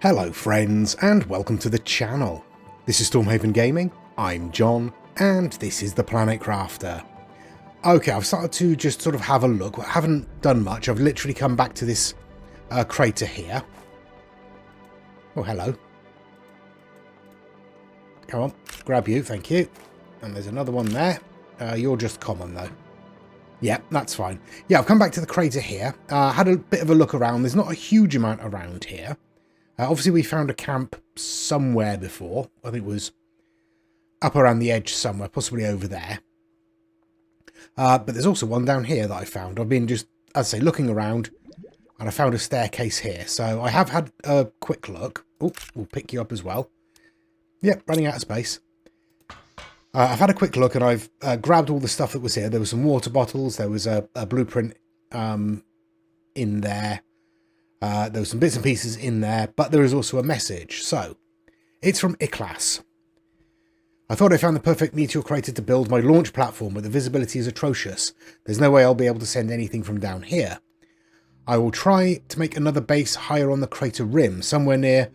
Hello friends and welcome to the channel. This is Stormhaven Gaming, I'm John, and this is the Planet Crafter. Okay, I've started to just sort of have a look. I haven't done much. I've literally come back to this crater here. Oh, hello. Come on, grab you, thank you. And there's another one there. You're just common though. Yeah, that's fine. Yeah, I've come back to the crater here. Had a bit of a look around. There's not a huge amount around here. Obviously, we found a camp somewhere before. I think it was up around the edge somewhere, possibly over there. But there's also one down here that I found. I've been just, as I say, looking around, and I found a staircase here. So I have had a quick look. Oh, we'll pick you up as well. Yep, running out of space. I've had a quick look, and I've grabbed all the stuff that was here. There were some water bottles. There was a blueprint in there. There were some bits and pieces in there, but there is also a message. So, it's from Iklas. I thought I found the perfect meteor crater to build my launch platform, but the visibility is atrocious. There's no way I'll be able to send anything from down here. I will try to make another base higher on the crater rim, somewhere near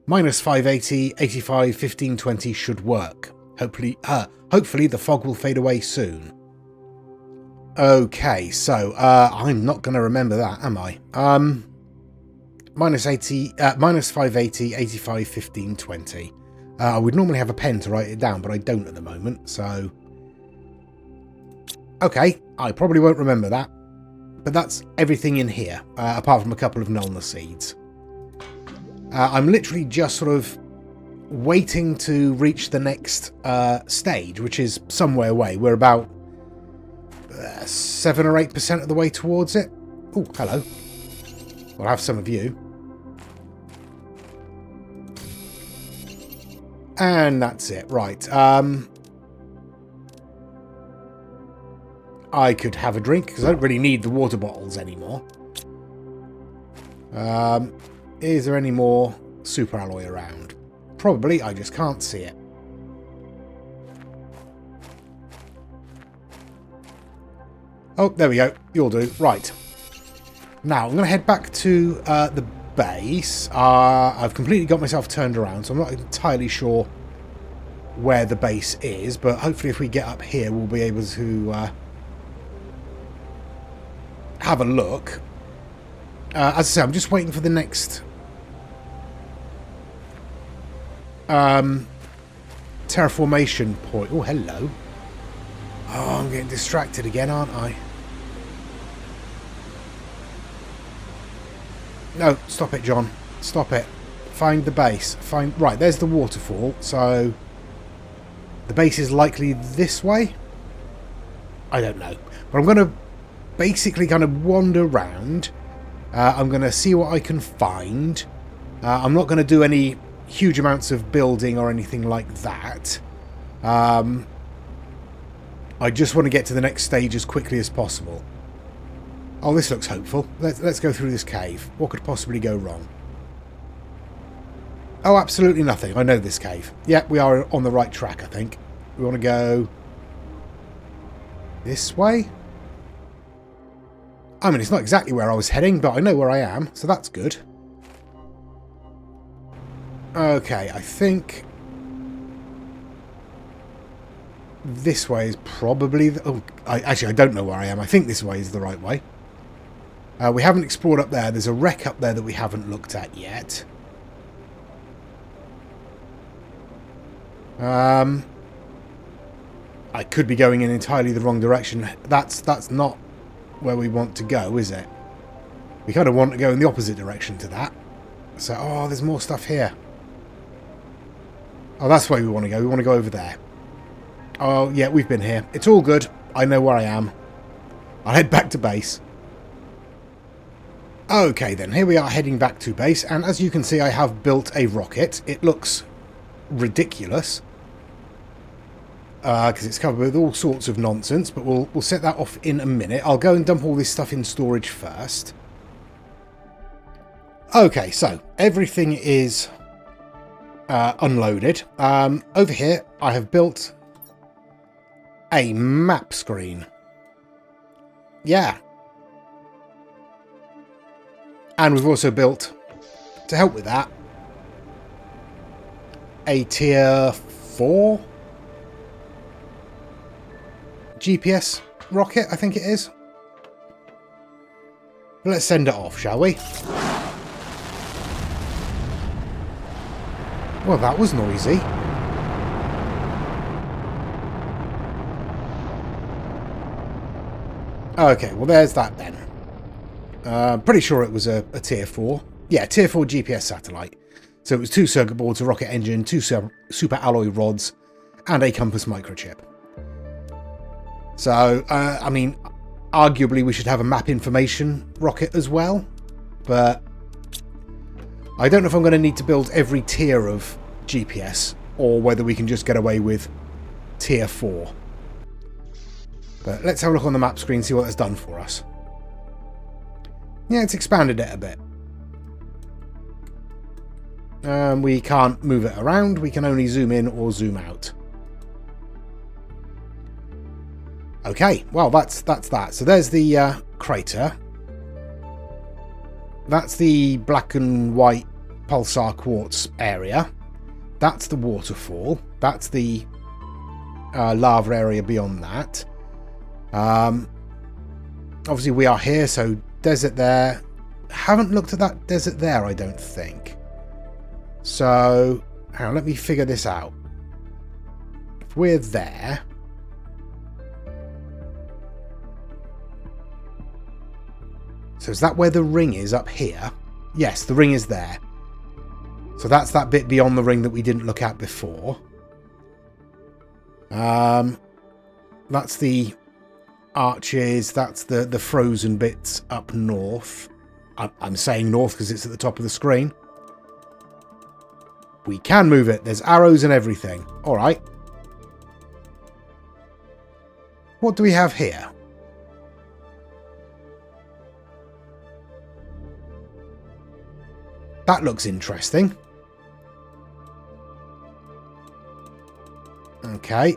-580, 85, 1520 should work. Hopefully the fog will fade away soon. Okay, so I'm not going to remember that, am I? -580, 85, 1520. I would normally have a pen to write it down, but I don't at the moment, so... Okay, I probably won't remember that. But that's everything in here, apart from a couple of Nulna seeds. I'm literally just sort of waiting to reach the next stage, which is somewhere away. We're about 7 or 8% of the way towards it. Oh, hello. I'll have some of you. And that's it. Right. I could have a drink because I don't really need the water bottles anymore. Is there any more super alloy around? Probably. I just can't see it. Oh, there we go. You'll do. Right. Now, I'm going to head back to the base. I've completely got myself turned around, so I'm not entirely sure where the base is, but hopefully if we get up here, we'll be able to have a look. As I say, I'm just waiting for the next terraformation point. Oh, hello. Oh, I'm getting distracted again, aren't I? No, stop it, John. Stop it. Find the base. Right, there's the waterfall. So, the base is likely this way? I don't know. But I'm going to basically kind of wander around. I'm going to see what I can find. I'm not going to do any huge amounts of building or anything like that. I just want to get to the next stage as quickly as possible. Oh, this looks hopeful. Let's go through this cave. What could possibly go wrong? Oh, absolutely nothing. I know this cave. Yeah, we are on the right track, I think. We want to go this way? I mean, it's not exactly where I was heading, but I know where I am, so that's good. Okay, I think this way is probably... actually, I don't know where I am. I think this way is the right way. We haven't explored up there. There's a wreck up there that we haven't looked at yet. I could be going in entirely the wrong direction. That's not where we want to go, is it? We kind of want to go in the opposite direction to that. So, oh, there's more stuff here. Oh, that's where we want to go. We want to go over there. Oh, yeah, we've been here. It's all good. I know where I am. I'll head back to base. Okay, then. Here we are heading back to base. And as you can see, I have built a rocket. It looks ridiculous. Because it's covered with all sorts of nonsense. But we'll set that off in a minute. I'll go and dump all this stuff in storage first. Okay, so everything is unloaded. Over here, I have built a map screen. Yeah. And we've also built, to help with that, a tier 4 GPS rocket, I think it is. Let's send it off, shall we? Well, that was noisy. Okay, well there's that then. Pretty sure it was a tier 4. Yeah, tier 4 GPS satellite. So it was 2 circuit boards, a rocket engine, 2 super alloy rods, and a compass microchip. So, I mean, arguably we should have a map information rocket as well, but I don't know if I'm going to need to build every tier of GPS, or whether we can just get away with tier 4. But let's have a look on the map screen, see what that's done for us. Yeah, it's expanded it a bit. We can't move it around, we can only zoom in or zoom out. Okay, well that's that. So there's the crater. That's the black and white pulsar quartz area. That's the waterfall. That's the lava area beyond that. Obviously we are here, so desert there. Haven't looked at that desert there, I don't think. So, hang on, let me figure this out. If we're there... So is that where the ring is, up here? Yes, the ring is there. So that's that bit beyond the ring that we didn't look at before. That's the arches, that's the frozen bits up north. I'm saying north because it's at the top of the screen. We can move it. There's arrows and everything. Alright. What do we have here? That looks interesting. Okay,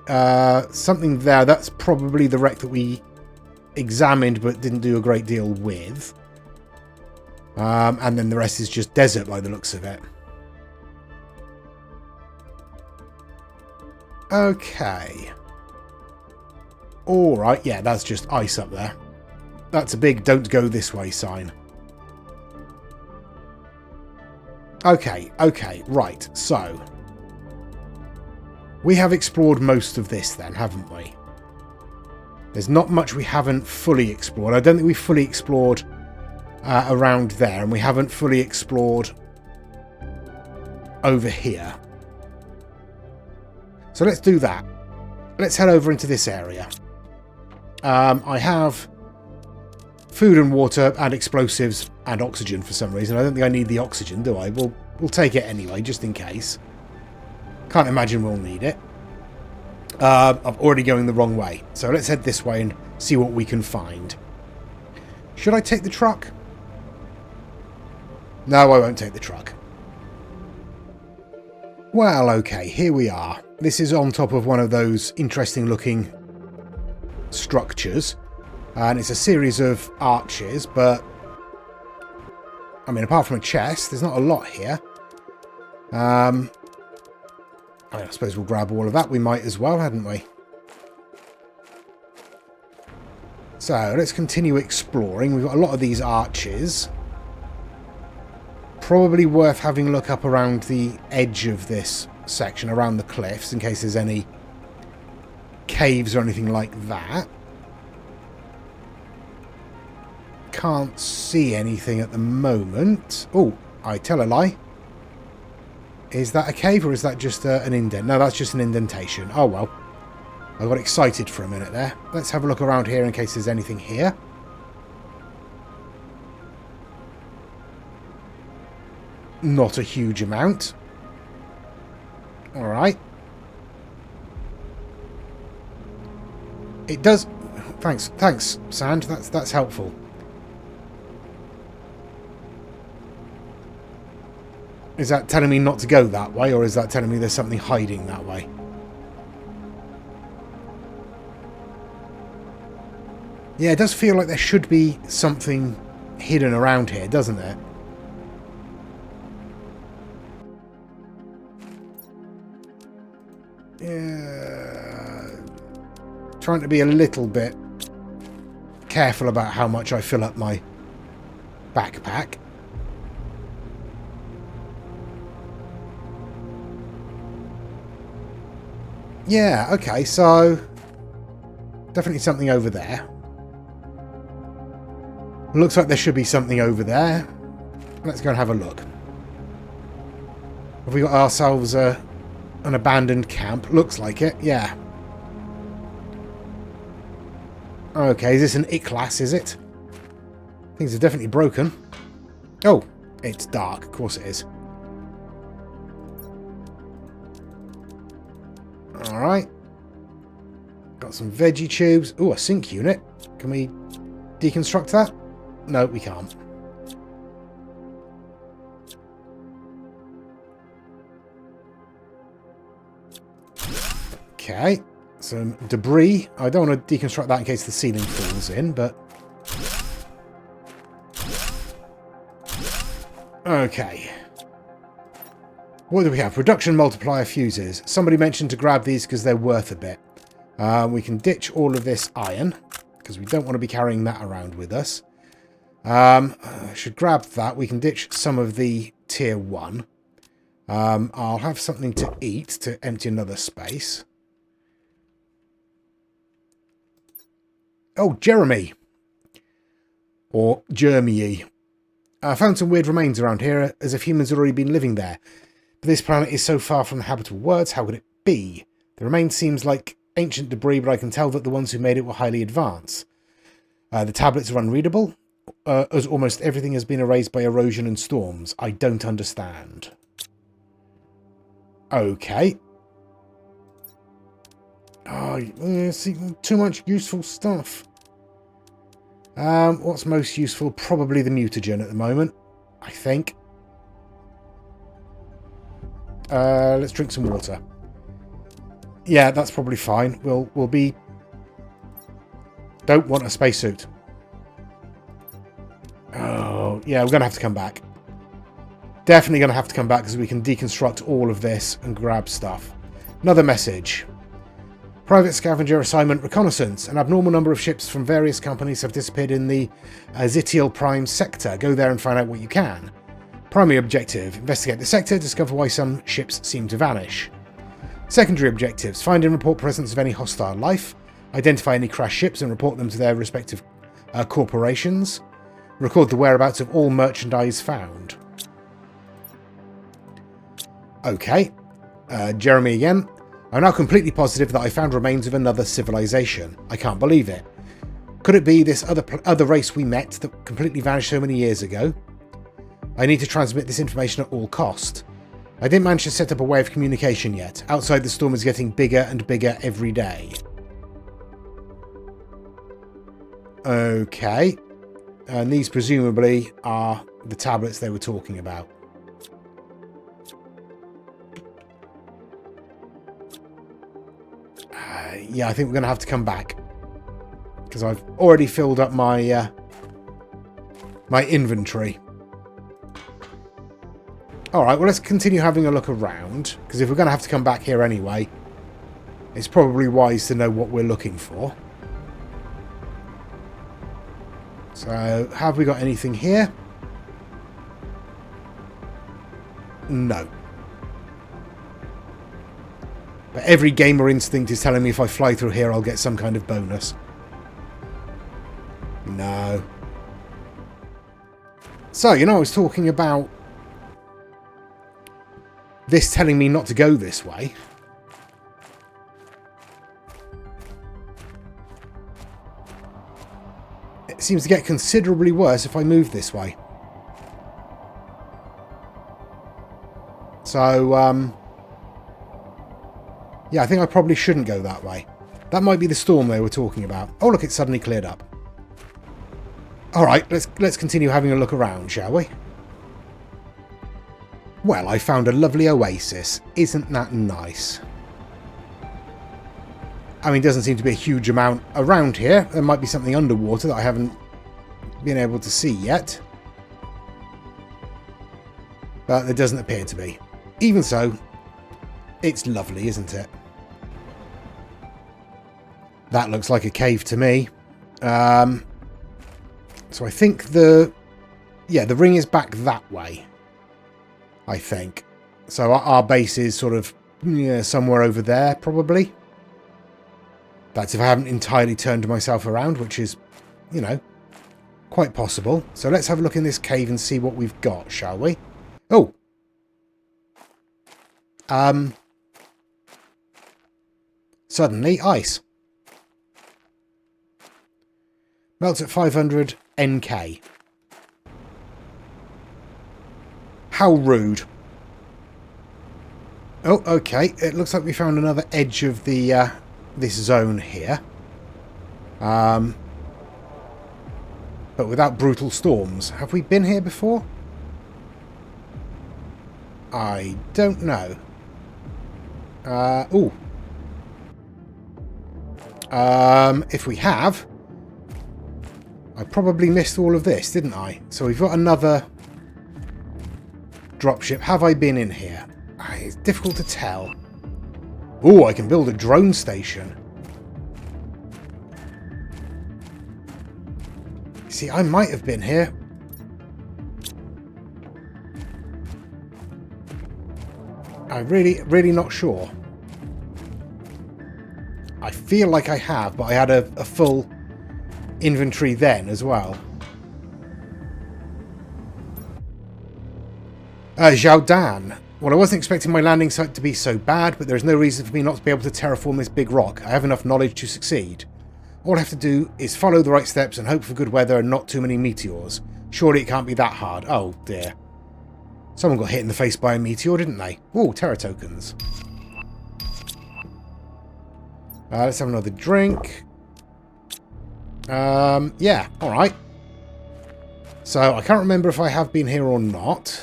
something there. That's probably the wreck that we examined but didn't do a great deal with. And then the rest is just desert by the looks of it. Okay. Alright, yeah, that's just ice up there. That's a big don't go this way sign. Okay, right, so... we have explored most of this then, haven't we? There's not much we haven't fully explored. I don't think we fully explored around there, and we haven't fully explored over here. So let's do that. Let's head over into this area. I have food and water and explosives and oxygen for some reason. I don't think I need the oxygen, do I? We'll take it anyway, just in case. Can't imagine we'll need it. I'm already going the wrong way. So let's head this way and see what we can find. Should I take the truck? No, I won't take the truck. Well, okay, here we are. This is on top of one of those interesting looking structures. And it's a series of arches, but... I mean, apart from a chest, there's not a lot here. I suppose we'll grab all of that. We might as well, hadn't we? So, let's continue exploring. We've got a lot of these arches. Probably worth having a look up around the edge of this section, around the cliffs, in case there's any caves or anything like that. Can't see anything at the moment. Oh, I tell a lie. Is that a cave or is that just an indent? No, that's just an indentation. Oh, well. I got excited for a minute there. Let's have a look around here in case there's anything here. Not a huge amount. Alright. It does... Thanks, Sand. That's helpful. Is that telling me not to go that way, or is that telling me there's something hiding that way? Yeah, it does feel like there should be something hidden around here, doesn't it? trying to be a little bit careful about how much I fill up my backpack. Yeah, okay, so definitely something over there. Looks like there should be something over there. Let's go and have a look. Have we got ourselves an abandoned camp? Looks like it, yeah. Okay, is this an I-class, is it? Things are definitely broken. Oh, it's dark. Of course it is. Alright. Got some veggie tubes. Ooh, a sink unit. Can we deconstruct that? No, we can't. Okay. Some debris. I don't want to deconstruct that in case the ceiling falls in, but... Okay. What do we have? Production multiplier fuses. Somebody mentioned to grab these because they're worth a bit. We can ditch all of this iron, because we don't want to be carrying that around with us. I should grab that. We can ditch some of the tier 1. I'll have something to eat to empty another space. Oh, Jeremy. Or Jeremy. I found some weird remains around here, as if humans had already been living there. But this planet is so far from the habitable worlds, how could it be? The remains seems like ancient debris, but I can tell that the ones who made it were highly advanced. The tablets are unreadable, as almost everything has been erased by erosion and storms. I don't understand. Okay. Oh, see, too much useful stuff. What's most useful? Probably the mutagen at the moment, I think. Let's drink some water. Yeah, that's probably fine. We'll be... Don't want a spacesuit. Oh, yeah, we're going to have to come back. Definitely going to have to come back because we can deconstruct all of this and grab stuff. Another message. Private scavenger assignment reconnaissance. An abnormal number of ships from various companies have disappeared in the Zitial Prime sector. Go there and find out what you can. Primary objective. Investigate the sector. Discover why some ships seem to vanish. Secondary objectives. Find and report presence of any hostile life. Identify any crashed ships and report them to their respective corporations. Record the whereabouts of all merchandise found. Okay. Jeremy again. I'm now completely positive that I found remains of another civilization. I can't believe it. Could it be this other race we met that completely vanished so many years ago? I need to transmit this information at all cost. I didn't manage to set up a way of communication yet. Outside, the storm is getting bigger and bigger every day. Okay. And these presumably are the tablets they were talking about. Yeah, I think we're going to have to come back. Because I've already filled up my my inventory. Alright, well let's continue having a look around. Because if we're going to have to come back here anyway, it's probably wise to know what we're looking for. So, have we got anything here? No. But every gamer instinct is telling me if I fly through here, I'll get some kind of bonus. No. So, you know, I was talking about this telling me not to go this way. It seems to get considerably worse if I move this way. So, yeah, I think I probably shouldn't go that way. That might be the storm they were talking about. Oh, look, it's suddenly cleared up. All right, let's continue having a look around, shall we? Well, I found a lovely oasis. Isn't that nice? I mean, it doesn't seem to be a huge amount around here. There might be something underwater that I haven't been able to see yet. But there doesn't appear to be. Even so, it's lovely, isn't it? That looks like a cave to me. So I think the ring is back that way. I think. So our base is sort of somewhere over there, probably. That's if I haven't entirely turned myself around, which is, quite possible. So let's have a look in this cave and see what we've got, shall we? Oh! Suddenly, ice. Melts at 500 NK. How rude. Oh, okay. It looks like we found another edge of the this zone here. But without brutal storms. Have we been here before? I don't know. Ooh. If we have, I probably missed all of this, didn't I? So we've got another dropship. Have I been in here? It's difficult to tell. Ooh, I can build a drone station. See, I might have been here. I'm really not sure. I feel like I have, but I had a full inventory then as well. Zhao Dan. Well, I wasn't expecting my landing site to be so bad, but there's no reason for me not to be able to terraform this big rock. I have enough knowledge to succeed. All I have to do is follow the right steps and hope for good weather and not too many meteors. Surely it can't be that hard. Oh, dear. Someone got hit in the face by a meteor, didn't they? Ooh, Terra tokens. Let's have another drink. Yeah, alright. So, I can't remember if I have been here or not.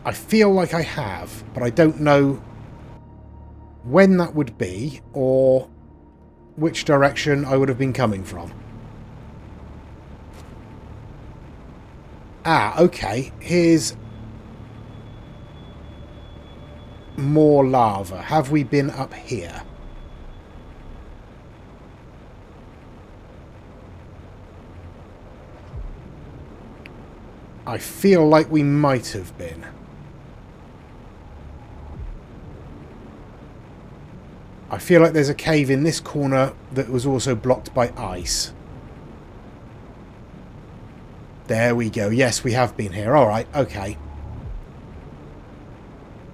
I feel like I have, but I don't know when that would be or which direction I would have been coming from. Ah, okay. Here's more lava. Have we been up here? I feel like we might have been. I feel like there's a cave in this corner that was also blocked by ice. There we go. Yes, we have been here. Alright, okay.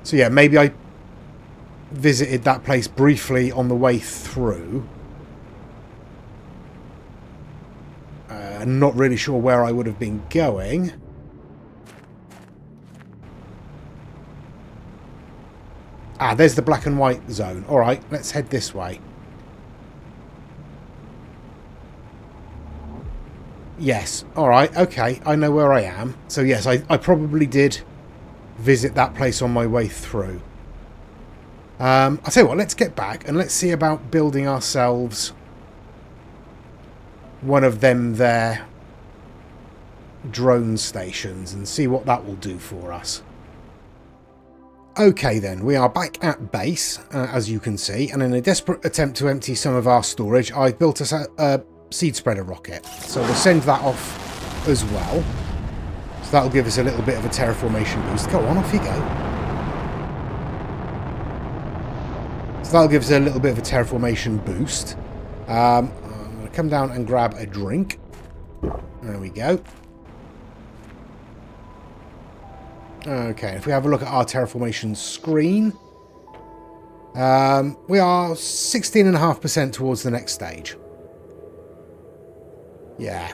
So yeah, maybe I visited that place briefly on the way through. Not really sure where I would have been going. Ah, there's the black and white zone. Alright, let's head this way. Yes, alright, okay, I know where I am. So yes, I probably did visit that place on my way through. I'll tell you what, let's get back and let's see about building ourselves one of them there drone stations and see what that will do for us. Okay then, we are back at base, as you can see, and in a desperate attempt to empty some of our storage, I've built us a seed spreader rocket. So we'll send that off as well. So that'll give us a little bit of a terraformation boost. Go on, off you go. So that'll give us a little bit of a terraformation boost. I'm going to come down and grab a drink. There we go. Okay, if we have a look at our terraformation screen, we are 16.5% towards the next stage. Yeah.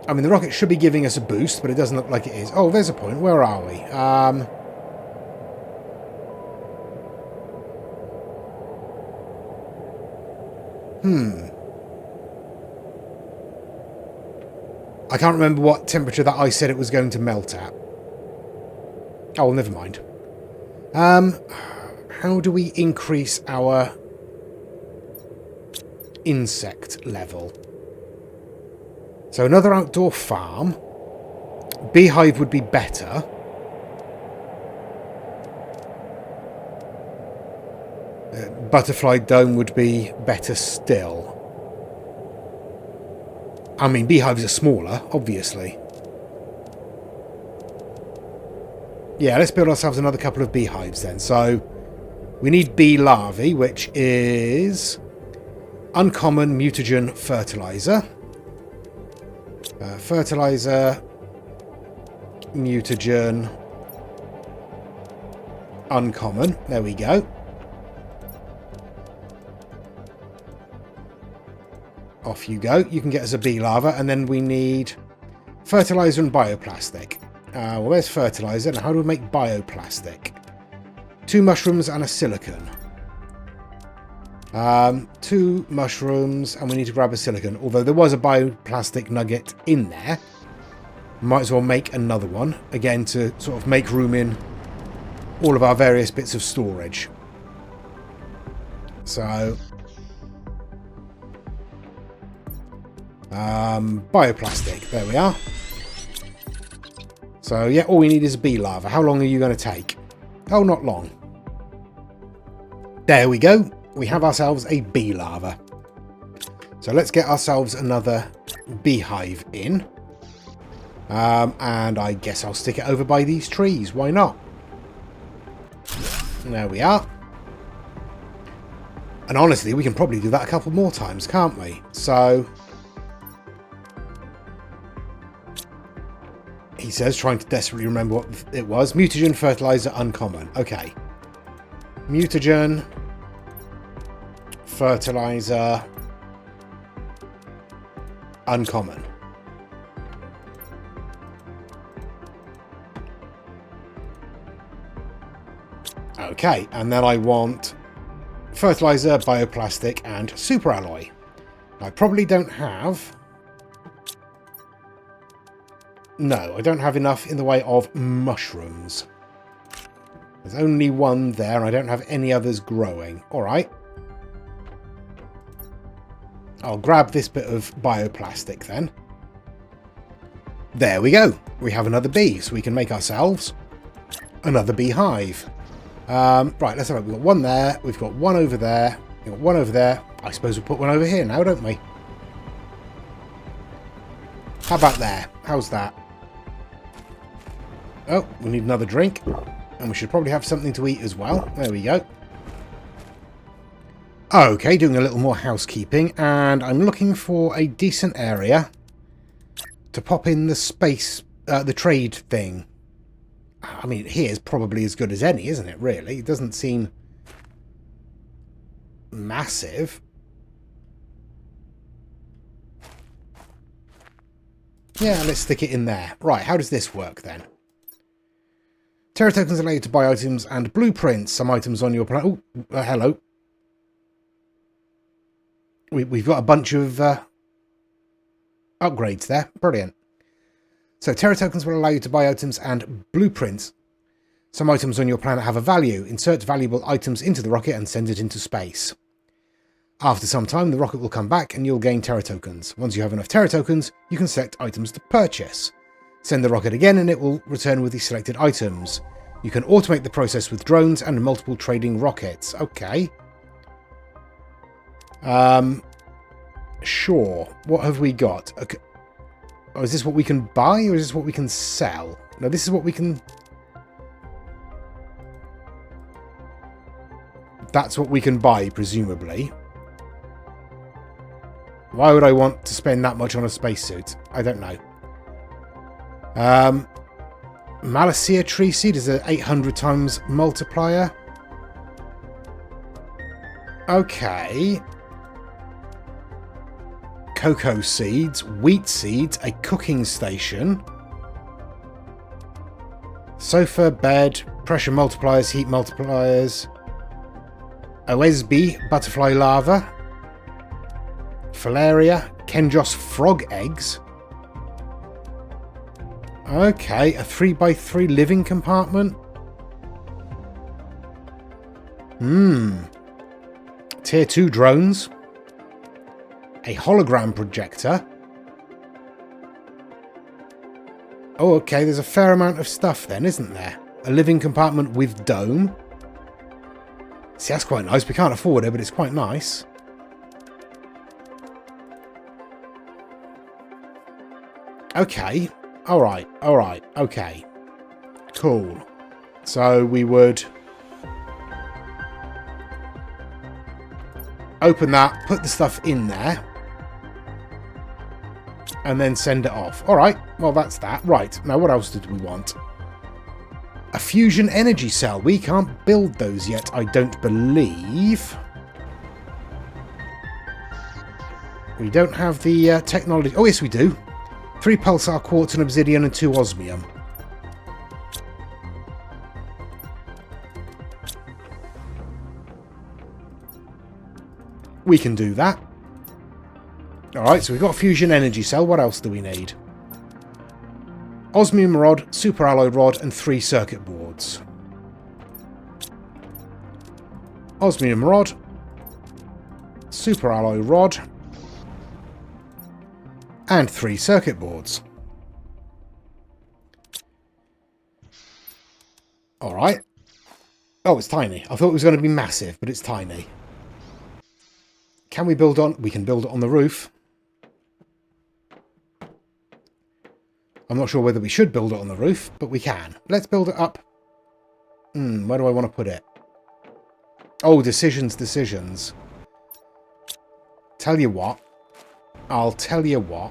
I mean, the rocket should be giving us a boost, but it doesn't look like it is. Oh, there's a point. Where are we? I can't remember what temperature that I said it was going to melt at. Oh, well, never mind. How do we increase our insect level? So another outdoor farm. Beehive would be better. Butterfly dome would be better still. I mean, beehives are smaller, obviously. Yeah, let's build ourselves another couple of beehives then. So, we need bee larvae, which is uncommon mutagen fertilizer. Fertilizer, mutagen, uncommon. There we go. Off you go. You can get us a bee larva, and then we need fertilizer and bioplastic. Well, there's fertilizer. Now, how do we make bioplastic? 2 mushrooms and a silicon. 2 mushrooms, and we need to grab a silicon. Although there was a bioplastic nugget in there. Might as well make another one. Again, to sort of make room in all of our various bits of storage. So, bioplastic. There we are. So, yeah, all we need is a bee larva. How long are you going to take? Oh, not long. There we go. We have ourselves a bee larva. So let's get ourselves another beehive in. And I guess I'll stick it over by these trees. Why not? There we are. And honestly, we can probably do that a couple more times, can't we? So, he says, trying to desperately remember what it was. Mutagen fertilizer uncommon. Okay. Mutagen fertilizer uncommon. Okay, and then I want fertilizer, bioplastic, and superalloy. I probably don't have... No, I don't have enough in the way of mushrooms. There's only one there, and I don't have any others growing. Alright. I'll grab this bit of bioplastic then. There we go. We have another bee, so we can make ourselves another beehive. Right, let's have it. We've got one there. We've got one over there. We've got one over there. I suppose we'll put one over here now, don't we? How about there? How's that? Oh, we need another drink. And we should probably have something to eat as well. There we go. Okay, doing a little more housekeeping. And I'm looking for a decent area to pop in the space, the trade thing. I mean, here's probably as good as any, isn't it, really? It doesn't seem massive. Yeah, let's stick it in there. Right, how does this work then? Terra tokens allow you to buy items and blueprints. Some items on your planet. Oh, hello. We've got a bunch of upgrades there. Brilliant. So Terra tokens will allow you to buy items and blueprints. Some items on your planet have a value. Insert valuable items into the rocket and send it into space. After some time, the rocket will come back and you'll gain Terra tokens. Once you have enough Terra tokens, you can select items to purchase. Send the rocket again and it will return with the selected items. You can automate the process with drones and multiple trading rockets. Okay. Sure. What have we got? Okay. Oh, is this what we can buy or is this what we can sell? No, this is what we can... That's what we can buy, presumably. Why would I want to spend that much on a spacesuit? I don't know. Malacea tree seed is an 800 times multiplier. Okay. Cocoa seeds, wheat seeds, a cooking station, sofa, bed, pressure multipliers, heat multipliers, OSB, butterfly larva, Filaria, Kenjos frog eggs. Okay, a 3x3 living compartment. Tier 2 drones. A hologram projector. Oh, okay, there's a fair amount of stuff then, isn't there? A living compartment with dome. See, that's quite nice. We can't afford it, but it's quite nice. Okay. Alright, alright, okay. Cool. So we would open that, put the stuff in there, and then send it off. Alright, well that's that. Right, now what else did we want? A fusion energy cell. We can't build those yet, I don't believe. We don't have the technology. Oh, yes, we do. 3 pulsar quartz and obsidian and 2 osmium. We can do that. Alright, so we've got a fusion energy cell. What else do we need? Osmium rod, super alloy rod, and 3 circuit boards. Osmium rod, super alloy rod, and 3 circuit boards. Alright. Oh, it's tiny. I thought it was going to be massive, but it's tiny. Can we build on? We can build it on the roof. I'm not sure whether we should build it on the roof, but we can. Let's build it up. Where do I want to put it? Oh, decisions, decisions. Tell you what. I'll tell you what.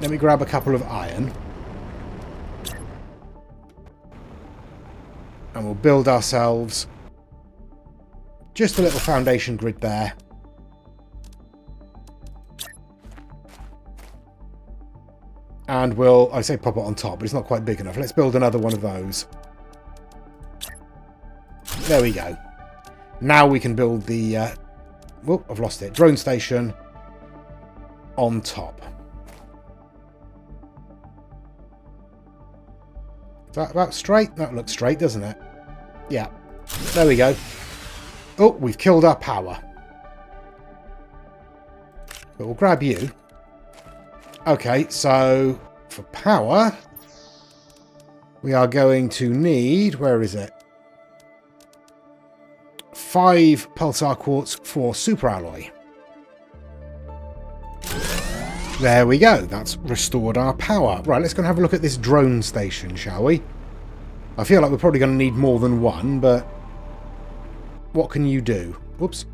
Let me grab a couple of iron. And we'll build ourselves just a little foundation grid there. And we'll, I say pop it on top, but it's not quite big enough. Let's build another one of those. There we go. Now we can build the, oh, I've lost it, drone station on top. Is that about straight? That looks straight, doesn't it? Yeah. There we go. Oh, we've killed our power. But we'll grab you. Okay, so for power, we are going to need, where is it? 5 pulsar quartz for super alloy. There we go. That's restored our power. Right, let's go and have a look at this drone station, shall we? I feel like we're probably going to need more than one, but what can you do? Whoops.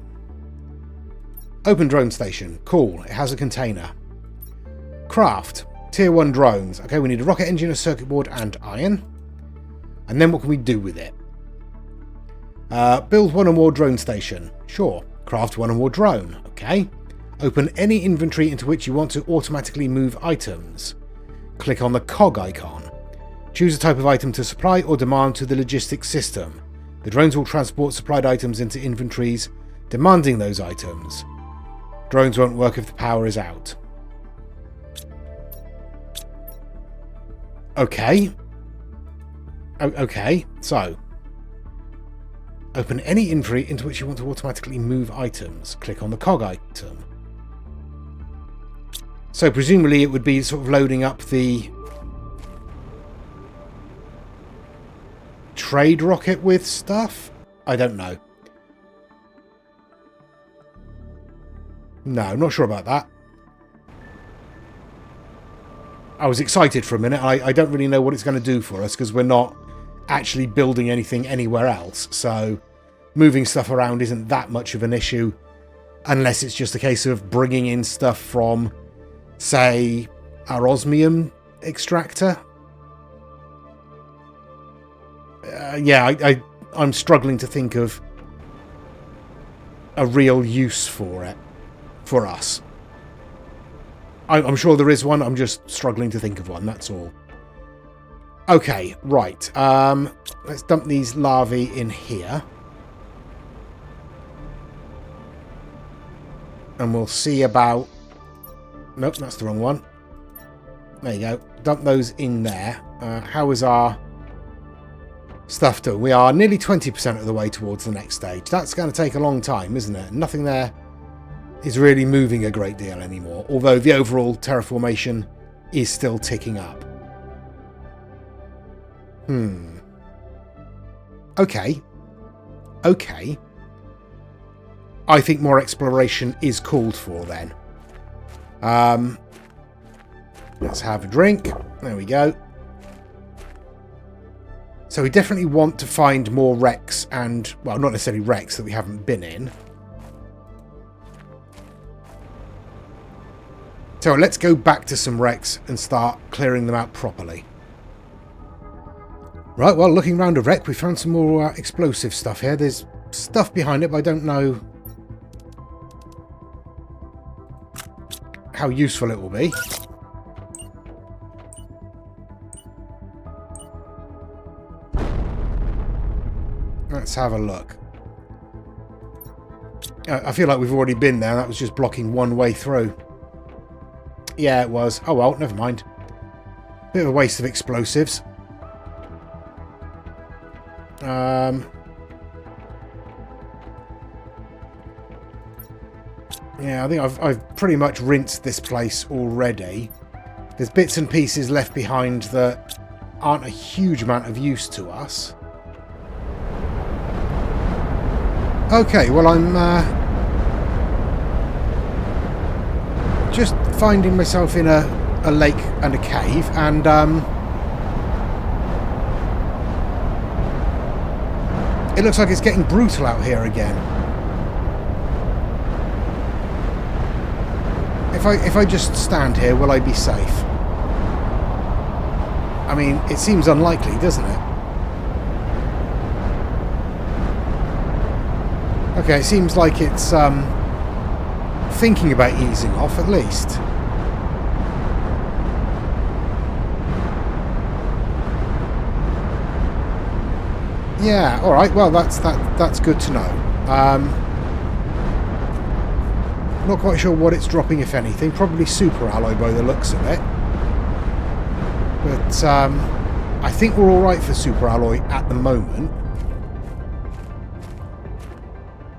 Open drone station. Cool. It has a container. Craft. Tier 1 drones. Okay, we need a rocket engine, a circuit board, and iron. And then what can we do with it? Build one or more drone station. Sure. Craft one or more drone. Okay. Open any inventory into which you want to automatically move items. Click on the cog icon. Choose a type of item to supply or demand to the logistics system. The drones will transport supplied items into inventories, demanding those items. Drones won't work if the power is out. Okay. Okay, so open any inventory into which you want to automatically move items. Click on the cog item. So presumably it would be sort of loading up the trade rocket with stuff? I don't know. No, I'm not sure about that. I was excited for a minute. I don't really know what it's going to do for us because we're not actually building anything anywhere else. So moving stuff around isn't that much of an issue unless it's just a case of bringing in stuff from, say, our osmium extractor. Yeah, I'm struggling to think of a real use for it, for us. I'm sure there is one, I'm just struggling to think of one, that's all. Okay, right. Let's dump these larvae in here. And we'll see about... Nope, that's the wrong one. There you go. Dump those in there. How is our stuff doing? We are nearly 20% of the way towards the next stage. That's going to take a long time, isn't it? Nothing there is really moving a great deal anymore, although the overall terraformation is still ticking up. Okay. Okay. I think more exploration is called for then. Let's have a drink. There we go. So we definitely want to find more wrecks and, well, not necessarily wrecks that we haven't been in. So let's go back to some wrecks and start clearing them out properly. Right, well, looking around a wreck, we found some more explosive stuff here. There's stuff behind it, but I don't know how useful it will be. Let's have a look. I feel like we've already been there. That was just blocking one way through. Yeah, it was. Oh well, never mind. Bit of a waste of explosives. Yeah, I think I've pretty much rinsed this place already. There's bits and pieces left behind that aren't a huge amount of use to us. Okay, well I'm just finding myself in a lake and a cave, and it looks like it's getting brutal out here again. If I just stand here, will I be safe? I mean, it seems unlikely, doesn't it? Okay, it seems like it's thinking about easing off at least. Yeah, all right. Well, that's good to know. Not quite sure what it's dropping, if anything. Probably super alloy by the looks of it. But I think we're all right for super alloy at the moment.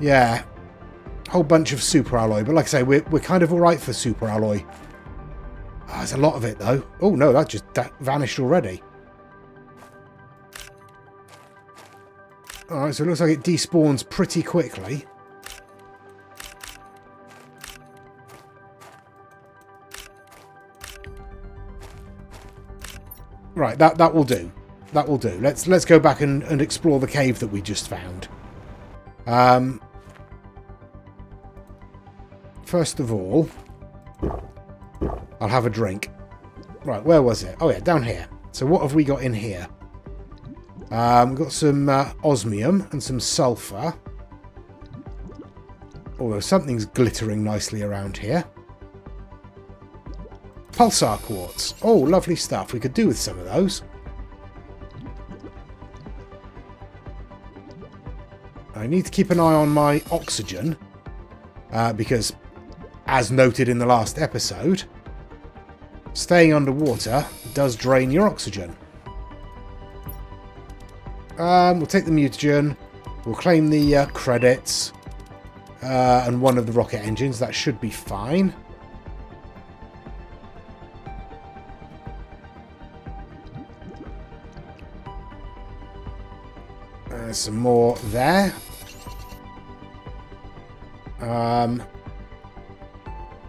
Yeah, whole bunch of super alloy. But like I say, we're kind of all right for super alloy. Oh, there's a lot of it though. Oh no, that vanished already. Alright, so it looks like it despawns pretty quickly. Right, that will do. That will do. Let's go back and explore the cave that we just found. First of all, I'll have a drink. Right, where was it? Oh yeah, down here. So what have we got in here? We've got some osmium and some sulfur. Although something's glittering nicely around here. Pulsar quartz. Oh, lovely stuff. We could do with some of those. I need to keep an eye on my oxygen. Because, as noted in the last episode, staying underwater does drain your oxygen. We'll take the mutagen. We'll claim the credits. And one of the rocket engines. That should be fine. There's some more there. And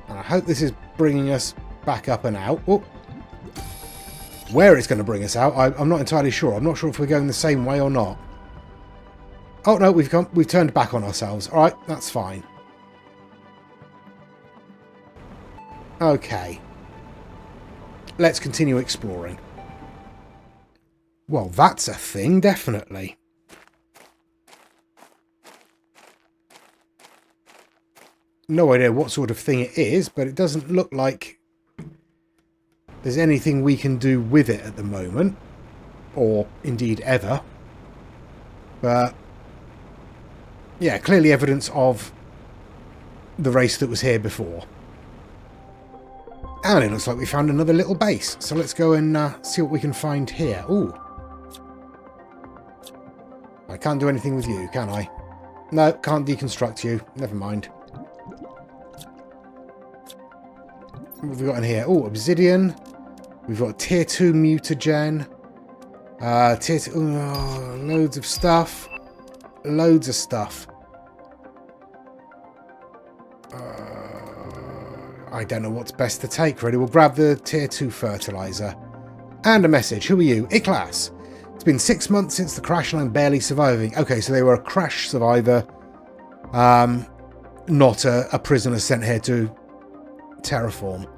I hope this is bringing us back up and out. Oh. Where it's going to bring us out, I'm not entirely sure. I'm not sure if we're going the same way or not. Oh no, we've turned back on ourselves. All right, that's fine. Okay. Let's continue exploring. Well, that's a thing, definitely. No idea what sort of thing it is, but it doesn't look like there's anything we can do with it at the moment. Or, indeed, ever. But, yeah, clearly evidence of the race that was here before. And it looks like we found another little base. So let's go and see what we can find here. Ooh. I can't do anything with you, can I? No, can't deconstruct you. Never mind. What have we got in here? Oh, obsidian. We've got tier 2 mutagen. Loads of stuff. Loads of stuff. I don't know what's best to take, really. We'll grab the tier 2 fertilizer. And a message. Who are you? Iclas. It's been 6 months since the crash and I'm barely surviving. Okay, so they were a crash survivor. Not a prisoner sent here to terraform.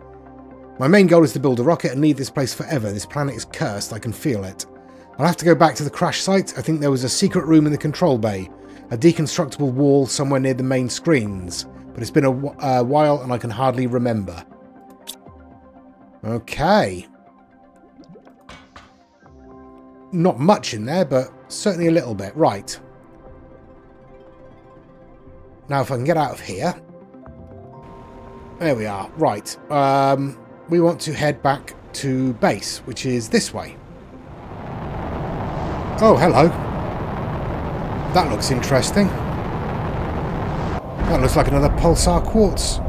My main goal is to build a rocket and leave this place forever. This planet is cursed. I can feel it. I'll have to go back to the crash site. I think there was a secret room in the control bay. A deconstructible wall somewhere near the main screens. But it's been a while and I can hardly remember. Okay. Not much in there, but certainly a little bit. Right. Now if I can get out of here. There we are. Right. We want to head back to base, which is this way. Oh, hello. That looks interesting. That looks like another pulsar quartz.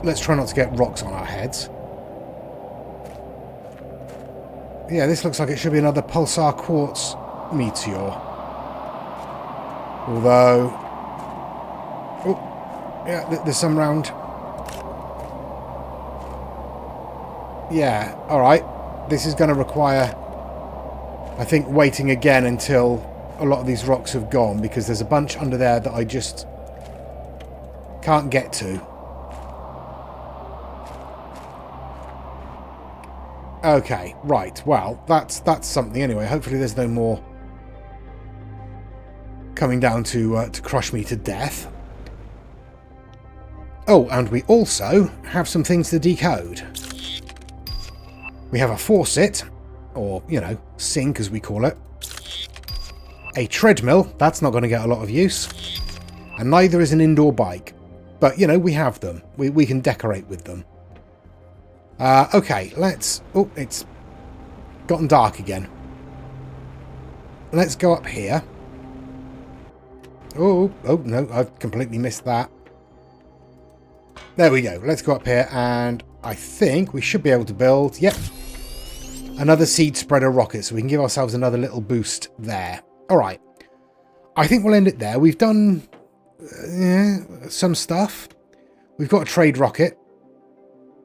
Let's try not to get rocks on our heads. Yeah, this looks like it should be another pulsar quartz meteor. Although... Oh, yeah, there's some round. Yeah, alright. This is going to require, I think, waiting again until a lot of these rocks have gone, because there's a bunch under there that I just can't get to. Okay, right. Well, that's something anyway. Hopefully there's no more coming down to crush me to death. Oh, and we also have some things to decode. We have a faucet, or, you know, sink as we call it. A treadmill, that's not going to get a lot of use. And neither is an indoor bike. But, you know, we have them. We can decorate with them. Okay, let's... Oh, it's gotten dark again. Let's go up here. Oh, no, I've completely missed that. There we go. Let's go up here, and I think we should be able to build... Yep. Another seed spreader rocket, so we can give ourselves another little boost there. Alright. I think we'll end it there. We've done some stuff. We've got a trade rocket.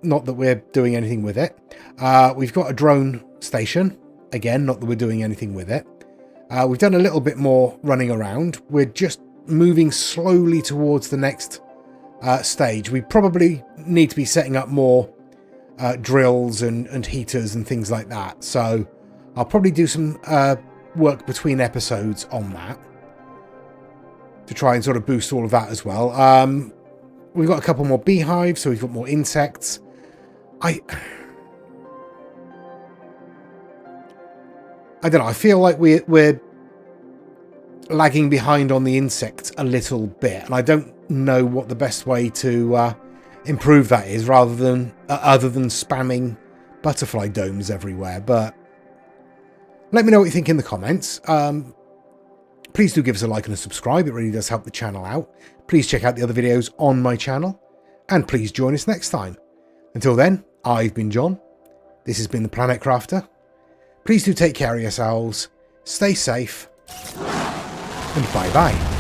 Not that we're doing anything with it. We've got a drone station. Again, not that we're doing anything with it. We've done a little bit more running around. We're just moving slowly towards the next stage. We probably need to be setting up more drills and heaters and things like that. So I'll probably do some work between episodes on that to try and sort of boost all of that as well. We've got a couple more beehives, so we've got more insects. I don't know, I feel like we're lagging behind on the insects a little bit, and I don't know what the best way to improve that is, rather than other than spamming butterfly domes everywhere. But let me know what you think in the comments. Please do give us a like and a subscribe. It really does help the channel out. Please check out the other videos on my channel, and please join us next time. Until then, I've been John. This has been the Planet Crafter. Please do take care of yourselves, stay safe, and bye-bye.